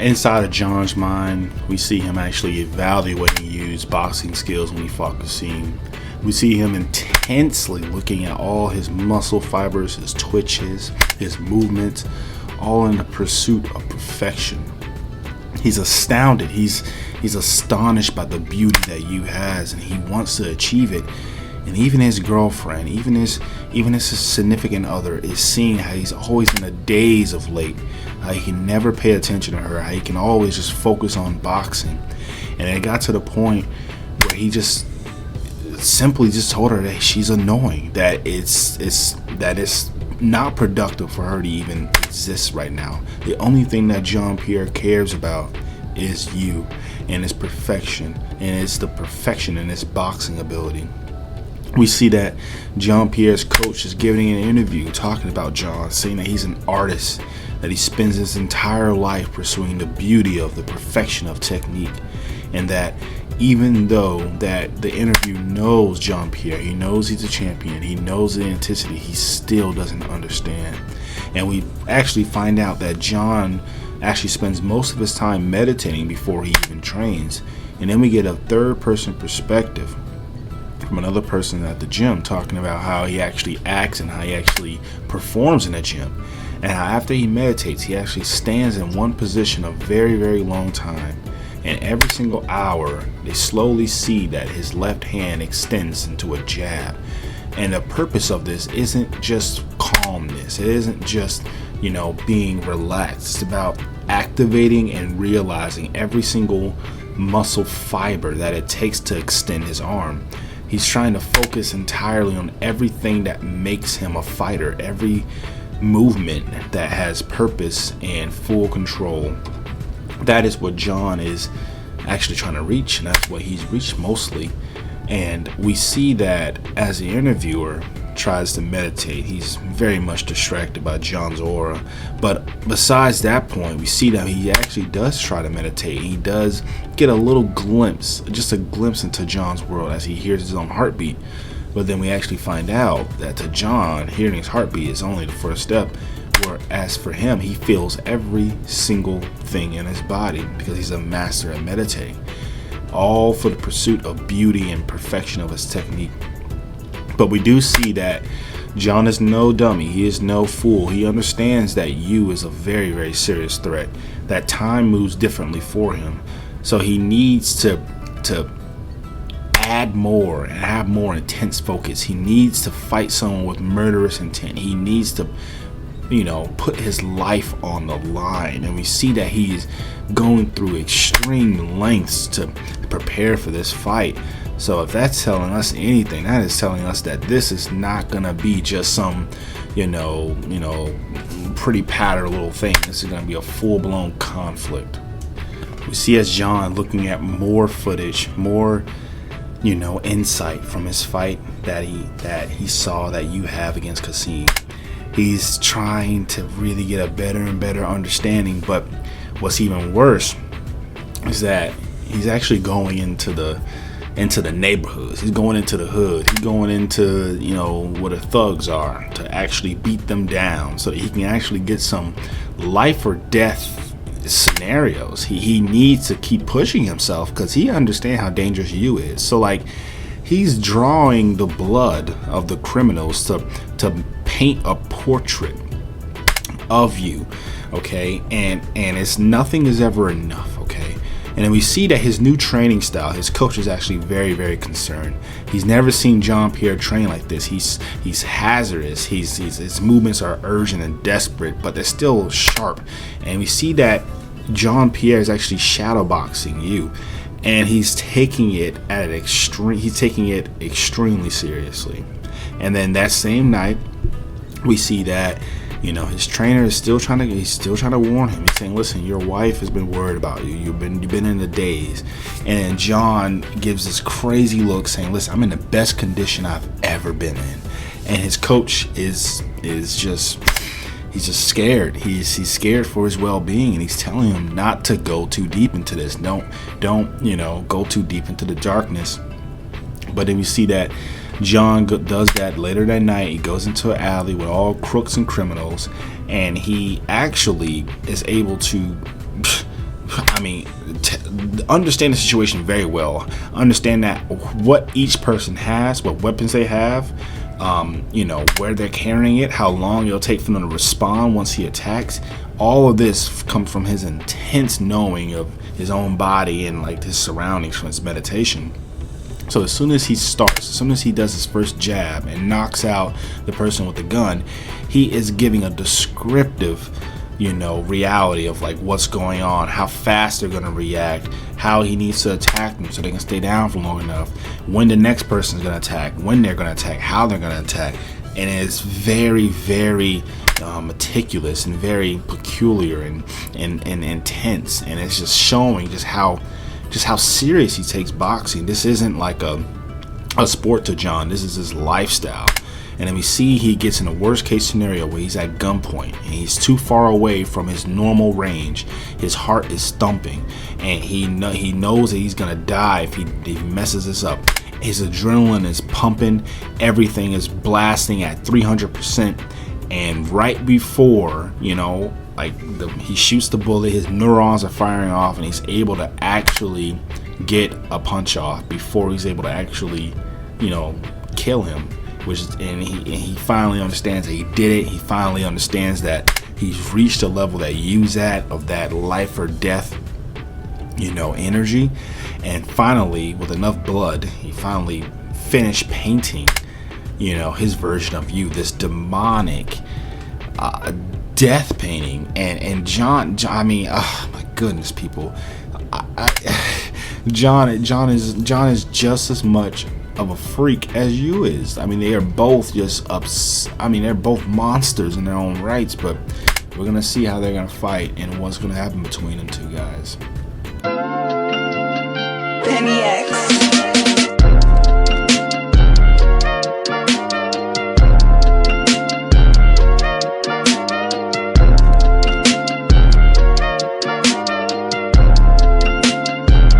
inside of John's mind, we see him actually evaluating Yu's boxing skills when he fought Kasim. We see him intensely looking at all his muscle fibers, his twitches, his movements, all in the pursuit of perfection. He's astounded. He's astonished by the beauty that Yu has, and he wants to achieve it. And even his girlfriend, even his significant other is seeing how he's always in a daze of late, how he can never pay attention to her, how he can always just focus on boxing. And it got to the point where he just simply just told her that she's annoying, that it's not productive for her to even exist right now. The only thing that Jean-Pierre cares about is Yu and his perfection, and it's the perfection in his boxing ability. We see that Jean-Pierre's coach is giving an interview talking about John, saying that he's an artist, that he spends his entire life pursuing the beauty of the perfection of technique, and that even though that the interview knows Jean-Pierre, he knows he's a champion, he knows the intensity, he still doesn't understand. And we actually find out that John actually spends most of his time meditating before he even trains. And then we get a third person perspective from another person at the gym talking about how he actually acts and how he actually performs in the gym, and how after he meditates he actually stands in one position a very, very long time, and every single hour they slowly see that his left hand extends into a jab. And the purpose of this isn't just calmness, it isn't just being relaxed. It's about activating and realizing every single muscle fiber that it takes to extend his arm. He's trying to focus entirely on everything that makes him a fighter, every movement that has purpose and full control. That is what John is actually trying to reach, and that's what he's reached mostly. And we see that as the interviewer tries to meditate, he's very much distracted by John's aura. But besides that point, we see that he actually does try to meditate. He does get a little glimpse, just a glimpse into John's world as he hears his own heartbeat. But then we actually find out that to John, hearing his heartbeat is only the first step. Whereas for him, he feels every single thing in his body because he's a master at meditating. All for the pursuit of beauty and perfection of his technique. But we do see that John is no dummy. He is no fool. He understands that Yu is a very, very serious threat. That time moves differently for him. So he needs to add more and have more intense focus. He needs to fight someone with murderous intent. He needs to put his life on the line. And we see that he's going through extreme lengths to prepare for this fight. So if that's telling us anything, that is telling us that this is not gonna be just some pretty patter little thing. This is gonna be a full-blown conflict. We see as John looking at more footage, more insight from his fight that he saw that you have against Kasim. He's trying to really get a better and better understanding. But what's even worse is that he's actually going into the neighborhoods. He's going into the hood. He's going into where the thugs are to actually beat them down so that he can actually get some life or death scenarios. He needs to keep pushing himself because he understands how dangerous Yu is. So he's drawing the blood of the criminals to paint a portrait of Yu, okay? And it's nothing is ever enough, okay? And then we see that his new training style, his coach is actually very, very concerned. He's never seen Jean-Pierre train like this. He's hazardous. His movements are urgent and desperate, but they're still sharp. And we see that Jean-Pierre is actually shadowboxing Yu, and he's taking it extremely seriously. And then that same night, we see that his trainer is still trying to warn him. He's saying, listen, your wife has been worried about you. You've been in the daze. And John gives this crazy look saying, listen, I'm in the best condition I've ever been in. And his coach is just scared. He's scared for his well-being, and he's telling him not to go too deep into this. Don't go too deep into the darkness. But then we see that John does that later that night. He goes into an alley with all crooks and criminals, and he actually is able to I mean, understand the situation very well. Understand that what each person has, what weapons they have, you know, where they're carrying it, how long it'll take for them to respond once he attacks. All of this comes from his intense knowing of his own body and like his surroundings from his meditation. So as soon as he starts, as soon as he does his first jab and knocks out the person with the gun, he is giving a descriptive, you know, reality of like what's going on, how fast they're going to react, how he needs to attack them so they can stay down for long enough, when the next person is going to attack, when they're going to attack, how they're going to attack. And it's very, very meticulous and very peculiar and intense. And it's just showing just how serious he takes boxing. This isn't like a sport to John. This is his lifestyle. And then we see he gets in a worst case scenario where he's at gunpoint and he's too far away from his normal range. His heart is thumping and he knows that he's gonna die if he messes this up. His adrenaline is pumping, everything is blasting at 300%, and right before, you know, like he shoots the bullet, his neurons are firing off and he's able to actually get a punch off before he's able to actually, you know, kill him. And he finally understands that he did it. He finally understands that he's reached a level that you use of that life or death, you know, energy. And finally, with enough blood, he finally finished painting, you know, his version of you, this demonic death painting. And John, I mean, oh my goodness, people, John is just as much of a freak as you is. I mean, they are both just they're both monsters in their own rights, but we're gonna see how they're gonna fight and what's gonna happen between them two guys. Penny